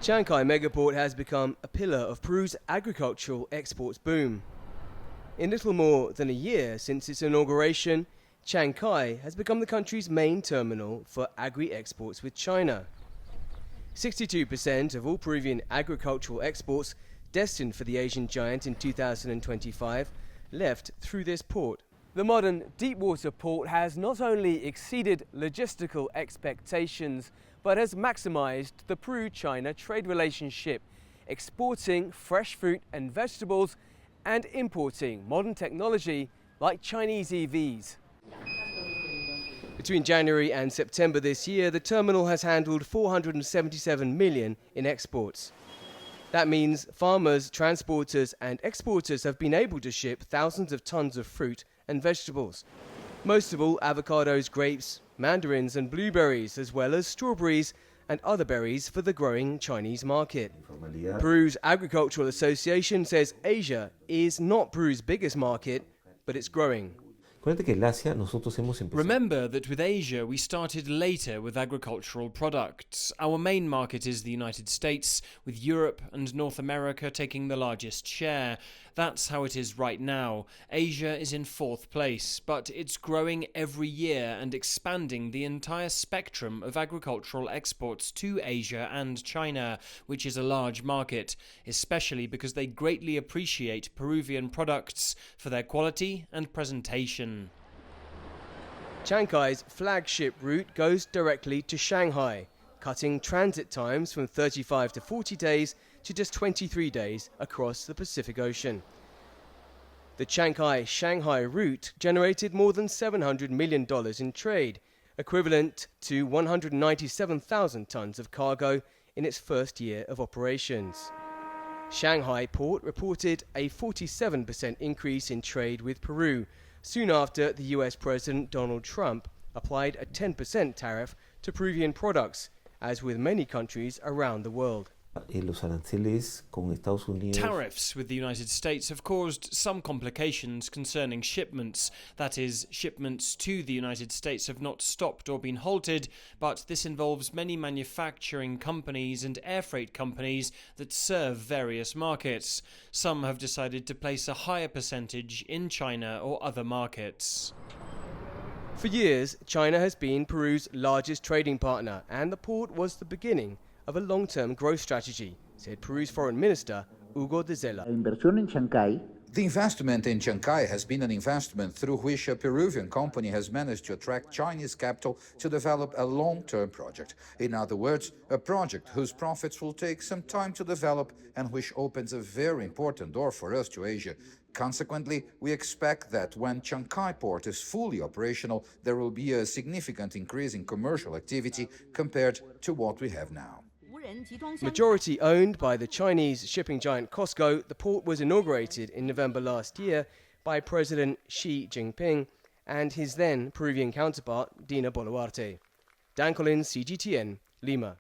Chancay megaport has become a pillar of Peru's agricultural exports boom. In little more than a year since its inauguration, Chancay has become the country's main terminal for agri-exports with China. 62% of all Peruvian agricultural exports destined for the Asian giant in 2025 left through this port. The modern deepwater port has not only exceeded logistical expectations, but has maximized the Peru-China trade relationship, exporting fresh fruit and vegetables and importing modern technology like Chinese EVs. Between January and September this year, the terminal has handled 477 million in exports. That means farmers, transporters and exporters have been able to ship thousands of tons of fruit and vegetables. Most of all, avocados, grapes, mandarins and blueberries, as well as strawberries and other berries for the growing Chinese market. Peru's Agricultural Association says Asia is not Peru's biggest market, but it's growing. Remember that with Asia we started later with agricultural products. Our main market is the United States, with Europe and North America taking the largest share. That's how it is right now. Asia is in fourth place, but it's growing every year and expanding the entire spectrum of agricultural exports to Asia and China, which is a large market, especially because they greatly appreciate Peruvian products for their quality and presentation. Chancay's flagship route goes directly to Shanghai, cutting transit times from 35 to 40 days to just 23 days across the Pacific Ocean. The Chancay-Shanghai route generated more than $700 million in trade, equivalent to 197,000 tons of cargo in its first year of operations. Shanghai port reported a 47% increase in trade with Peru, soon after the US President Donald Trump applied a 10% tariff to Peruvian products, as with many countries around the world. Tariffs with the United States have caused some complications concerning shipments. That is, shipments to the United States have not stopped or been halted, but this involves many manufacturing companies and air freight companies that serve various markets. Some have decided to place a higher percentage in China or other markets. For years, China has been Peru's largest trading partner, and the port was the beginning of a long-term growth strategy, said Peru's Foreign Minister Hugo de Zela. The investment in Chancay has been an investment through which a Peruvian company has managed to attract Chinese capital to develop a long-term project. In other words, a project whose profits will take some time to develop and which opens a very important door for us to Asia. Consequently, we expect that when Chancay port is fully operational, there will be a significant increase in commercial activity compared to what we have now. Majority owned by the Chinese shipping giant COSCO, the port was inaugurated in November last year by President Xi Jinping and his then Peruvian counterpart, Dina Boluarte. Dan Collyns, CGTN, Lima.